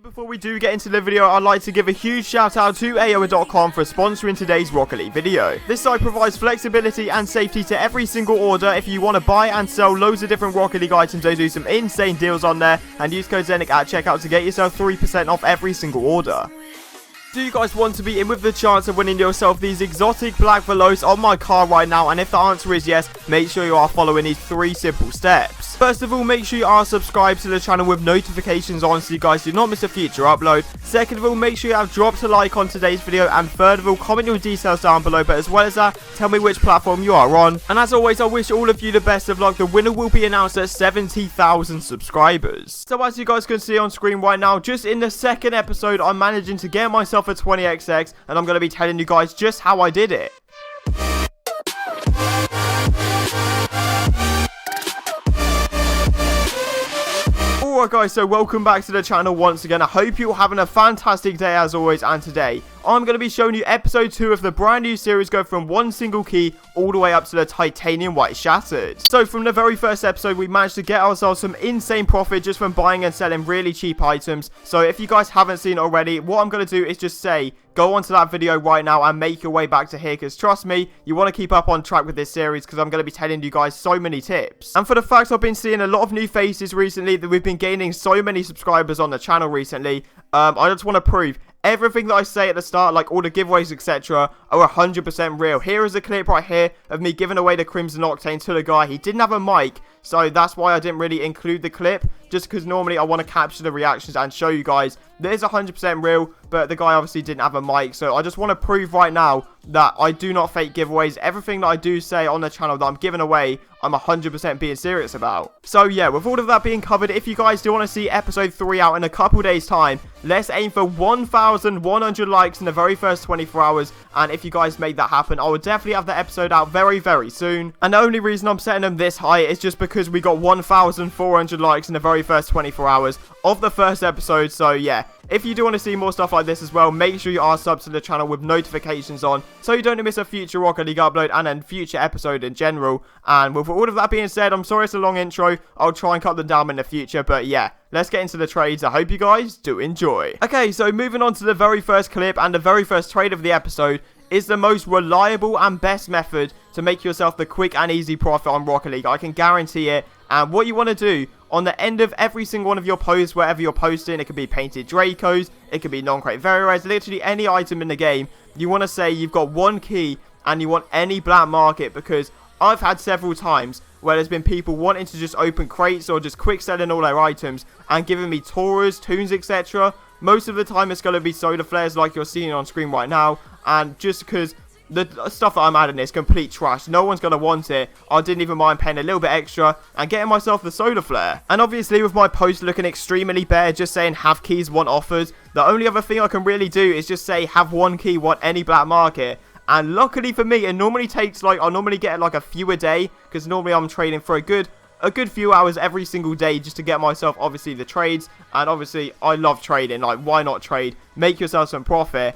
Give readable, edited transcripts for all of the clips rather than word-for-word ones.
Before we do get into the video, I'd like to give a huge shout out to AOA.com for sponsoring today's Rocket League video. This site provides flexibility and safety to every single order. If you want to buy and sell loads of different Rocket League items, they do some insane deals on there, and use code ZENIC at checkout to get yourself 3% off every single order. Do you guys want to be in with the chance of winning yourself these exotic black velos on my car right now? And if the answer is yes, make sure you are following these 3 simple steps. First of all, make sure you are subscribed to the channel with notifications on so you guys do not miss a future upload. Second of all, make sure you have dropped a like on today's video. And third of all, comment your details down below. But as well as that, tell me which platform you are on. And as always, I wish all of you the best of luck. The winner will be announced at 70,000 subscribers. So as you guys can see on screen right now, just in the second episode, I'm managing to get myself a 20xx, and I'm going to be telling you guys just how I did it. Alright guys, so welcome back to the channel once again. I hope you're having a fantastic day as always, and today I'm going to be showing you episode 2 of the brand new series, go from one single key all the way up to the titanium white shattered. So from the very first episode, we managed to get ourselves some insane profit just from buying and selling really cheap items. So if you guys haven't seen it already, what I'm going to do is just say, go onto that video right now and make your way back to here, because trust me, you want to keep up on track with this series, because I'm going to be telling you guys so many tips. And for the fact I've been seeing a lot of new faces recently, that we've been gaining so many subscribers on the channel recently, I just want to prove everything that I say at the start, like all the giveaways, etc., are 100% real. Here is a clip right here of me giving away the Crimson Octane to the guy. He didn't have a mic, so that's why I didn't really include the clip, just because normally I want to capture the reactions and show you guys that is 100% real, but the guy obviously didn't have a mic. So I just want to prove right now that I do not fake giveaways. Everything that I do say on the channel that I'm giving away, I'm 100% being serious about. So yeah, with all of that being covered, if you guys do want to see episode 3 out in a couple days time, let's aim for 1,100 likes in the very first 24 hours. And if you guys make that happen, I will definitely have the episode out very, very soon. And the only reason I'm setting them this high is just because we got 1,400 likes in the very first 24 hours of the first episode. So yeah, if you do want to see more stuff like this as well, make sure you are subbed to the channel with notifications on, so you don't miss a future Rocket League upload and a future episode in general. And with all of that being said, I'm sorry it's a long intro. I'll try and cut them down in the future, but yeah, let's get into the trades. I hope you guys do enjoy. Okay, so moving on to the very first clip, and the very first trade of the episode is the most reliable and best method to make yourself the quick and easy profit on Rocket League. I can guarantee it. And what you want to do on the end of every single one of your posts, wherever you're posting, it could be painted Dracos, it could be non-crate very rares, literally any item in the game, you want to say you've got one key and you want any black market, because I've had several times where there's been people wanting to just open crates or just quick selling all their items and giving me Tauras, Toons, etc. Most of the time it's going to be soda flares like you're seeing on screen right now, and just because the stuff that I'm adding is complete trash, no one's going to want it, I didn't even mind paying a little bit extra and getting myself the soda flare. And obviously with my post looking extremely bare, just saying have keys, want offers, the only other thing I can really do is just say have one key, want any black market. And luckily for me, it normally takes like, I normally get like a few a day, because normally I'm trading for a good few hours every single day just to get myself obviously the trades. And obviously I love trading, like why not trade, make yourself some profit.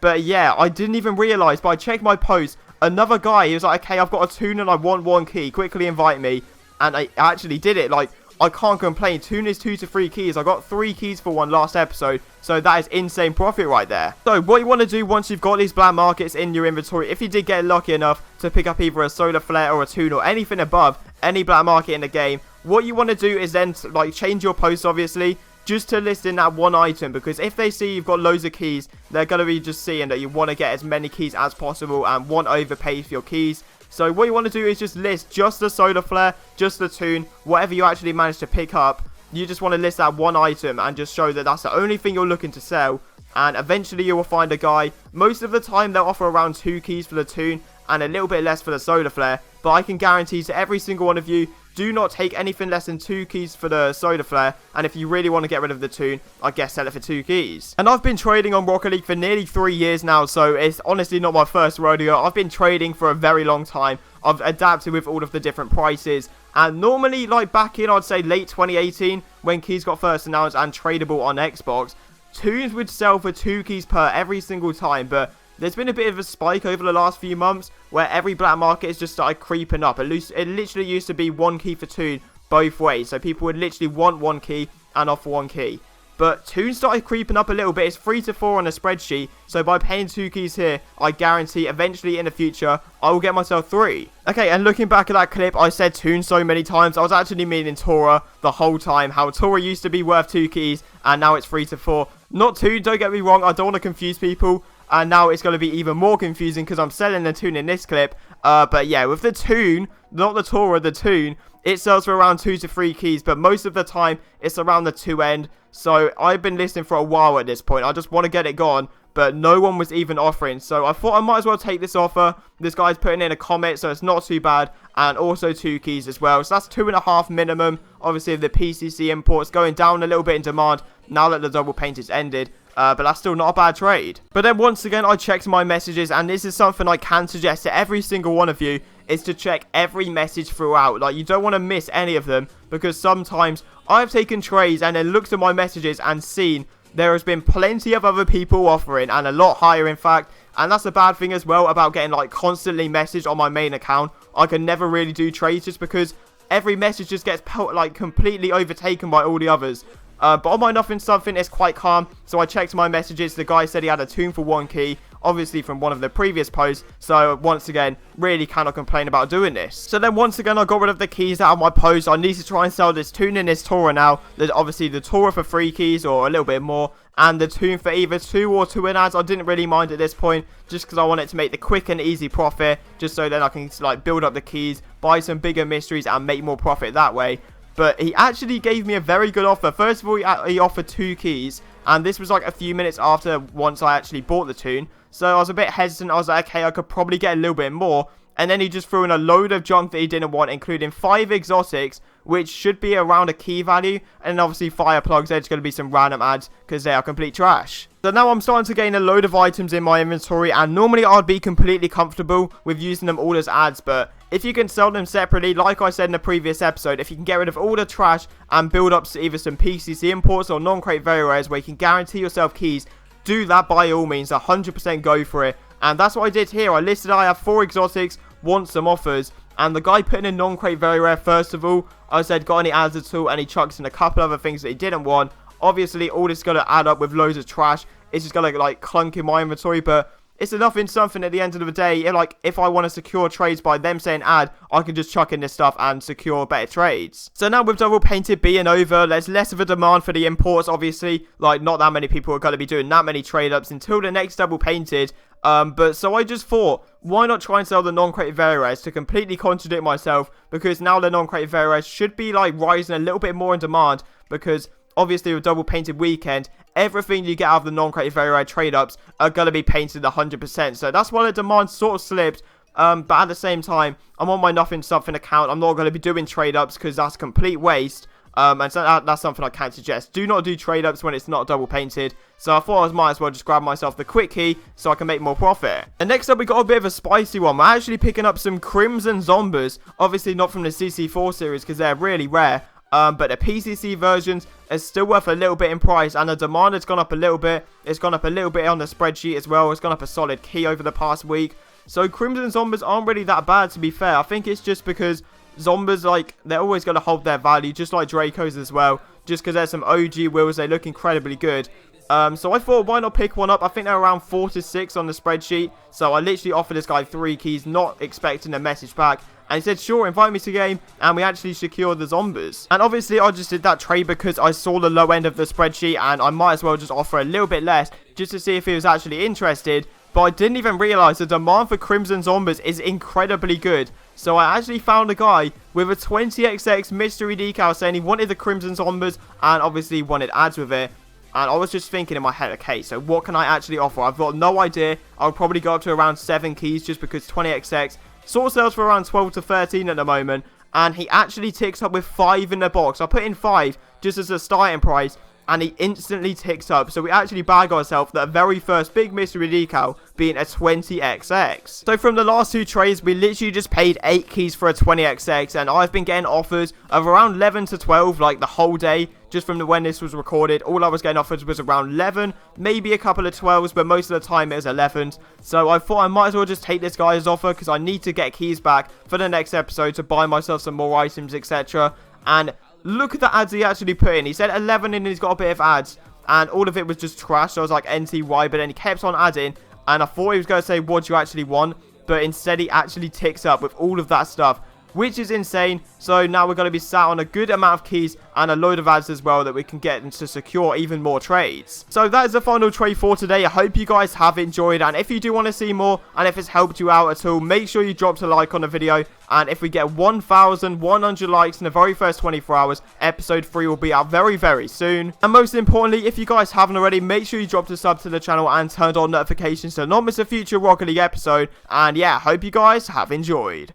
But yeah, I didn't even realise, but I checked my post, another guy, he was like, okay, I've got a Toon and I want one key, quickly invite me. And I actually did it. Like, I can't complain. Toon is 2 to 3 keys. I got 3 keys for one last episode, so that is insane profit right there. So what you want to do once you've got these black markets in your inventory, if you did get lucky enough to pick up either a solar flare or a Toon or anything above any black market in the game, what you want to do is then like change your post obviously, just to list in that one item, because if they see you've got loads of keys, they're going to be just seeing that you want to get as many keys as possible and won't overpay for your keys. So what you want to do is just list just the solar flare, just the Toon, whatever you actually manage to pick up. You just want to list that one item and just show that that's the only thing you're looking to sell. And eventually you will find a guy. Most of the time they'll offer around 2 keys for the Toon and a little bit less for the solar flare. But I can guarantee to every single one of you, do not take anything less than 2 keys for the soda flare, and if you really want to get rid of the Toon, I guess sell it for 2 keys. And I've been trading on Rocket League for nearly 3 years now, so it's honestly not my first rodeo. I've been trading for a very long time. I've adapted with all of the different prices, and normally like back in I'd say late 2018 when keys got first announced and tradable on Xbox, Toons would sell for 2 keys per every single time, but there's been a bit of a spike over the last few months where every black market has just started creeping up. It literally used to be 1 key for Toon both ways. So people would literally want 1 key and offer 1 key. But Toon started creeping up a little bit. It's 3 to 4 on a spreadsheet. So by paying 2 keys here, I guarantee eventually in the future, I will get myself 3. Okay, and looking back at that clip, I said Toon so many times. I was actually meaning Tora the whole time. How Tora used to be worth 2 keys, and now it's 3 to 4. Not Toon, don't get me wrong. I don't want to confuse people. And now it's going to be even more confusing because I'm selling the Toon in this clip. But yeah, with the Toon, not the Tora, the Toon, it sells for around 2 to 3 keys, but most of the time it's around the 2 end. So I've been listening for a while at this point. I just want to get it gone, but no one was even offering. So I thought I might as well take this offer. This guy's putting in a comment, so it's not too bad, and also 2 keys as well. So that's 2.5 minimum. Obviously the PCC imports going down a little bit in demand now that the double paint is ended. But that's still not a bad trade. But then once again, I checked my messages, and this is something I can suggest to every single one of you, is to check every message throughout. Like, you don't want to miss any of them, because sometimes I've taken trades and then looked at my messages and seen there has been plenty of other people offering, and a lot higher in fact. And that's a bad thing as well about getting like constantly messaged on my main account. I can never really do trades just because every message just gets like completely overtaken by all the others. But on my nothing something, it's quite calm. So I checked my messages. The guy said he had a Toon for 1 key, obviously from one of the previous posts. So once again, really cannot complain about doing this. So then once again, I got rid of the keys out of my post. I need to try and sell this Toon and this Tora now. There's obviously the Tora for 3 keys or a little bit more, and the Toon for either 2 or 2 in ads. I didn't really mind at this point, just because I wanted to make the quick and easy profit, just so then I can like build up the keys, buy some bigger mysteries, and make more profit that way. But he actually gave me a very good offer. First of all, he offered 2 keys, and this was like a few minutes after once I actually bought the Toon. So I was a bit hesitant. I was like, okay, I could probably get a little bit more. And then he just threw in a load of junk that he didn't want, including 5 exotics, which should be around a key value. And obviously fire plugs, there's going to be some random ads because they are complete trash. So now I'm starting to gain a load of items in my inventory, and normally I'd be completely comfortable with using them all as ads, but if you can sell them separately, like I said in the previous episode, if you can get rid of all the trash and build up either some PCC imports or non-crate very rares where you can guarantee yourself keys, do that by all means. 100% go for it. And that's what I did here. I listed I have 4 exotics, want some offers, and the guy putting in non-crate very rare first of all. I said, got any ads at all? And he chucks in a couple other things that he didn't want. Obviously, all this is going to add up with loads of trash. It's just going to like clunk in my inventory, but it's enough in something at the end of the day. If I want to secure trades by them saying ad, I can just chuck in this stuff and secure better trades. So now with double painted being over, there's less of a demand for the imports, obviously. Like, not that many people are going to be doing that many trade ups until the next double painted. But so I just thought, why not try and sell the non-creative very rares to completely contradict myself, because now the non-creative very rares should be like rising a little bit more in demand, because obviously with double painted weekend, everything you get out of the non-creative very rare trade ups are going to be painted 100%. So that's why the demand sort of slipped. But at the same time, I'm on my nothing something account. I'm not going to be doing trade ups because that's complete waste. And so that's something I can't suggest. Do not do trade ups when it's not double painted. So I thought I might as well just grab myself the quick key so I can make more profit. And next up, we got a bit of a spicy one. We're actually picking up some Crimson Zombies. Obviously not from the CC4 series because they're really rare. But the PCC versions are still worth a little bit in price, and the demand has gone up a little bit. It's gone up a little bit on the spreadsheet as well. It's gone up a solid key over the past week. So Crimson Zombies aren't really that bad, to be fair. I think it's just because Zombies, like, they're always going to hold their value, just like Dracos as well. Just because there's some OG wheels, they look incredibly good. So I thought, why not pick one up? I think they're around 4 to 6 on the spreadsheet. So I literally offered this guy 3 keys, not expecting a message back. And he said, sure, invite me to game. And we actually secured the Zombies. And obviously, I just did that trade because I saw the low end of the spreadsheet. And I might as well just offer a little bit less just to see if he was actually interested. But I didn't even realize the demand for Crimson Zombies is incredibly good. So I actually found a guy with a 20XX mystery decal saying he wanted the Crimson Zombies and obviously wanted ads with it. And I was just thinking in my head, okay, so what can I actually offer? I've got no idea. I'll probably go up to around 7 keys just because 20XX sort of sells for around 12 to 13 at the moment. And he actually ticks up with 5 in the box. I put in 5 just as a starting price. And he instantly ticks up. So we actually bag ourselves that very first big mystery decal being a 20XX. So from the last 2 trades, we literally just paid 8 keys for a 20XX. And I've been getting offers of around 11 to 12 like the whole day. Just from when this was recorded, all I was getting offered was around 11, maybe a couple of 12s, but most of the time it was 11s. So I thought I might as well just take this guy's offer because I need to get keys back for the next episode to buy myself some more items, etc. And look at the ads he actually put in. He said 11 and he's got a bit of ads. and all of it was just trash. So I was like, NTY, but then he kept on adding, and I thought he was going to say, what do you actually want? But instead he actually ticks up with all of that stuff, which is insane. So now we're going to be sat on a good amount of keys and a load of ads as well that we can get to secure even more trades. So that is the final trade for today. I hope you guys have enjoyed, and if you do want to see more and if it's helped you out at all, make sure you drop a like on the video. And if we get 1,100 likes in the very first 24 hours, episode 3 will be out very, very soon. And most importantly, if you guys haven't already, make sure you drop a sub to the channel and turned on notifications to not miss a future Rocket League episode. And yeah, hope you guys have enjoyed.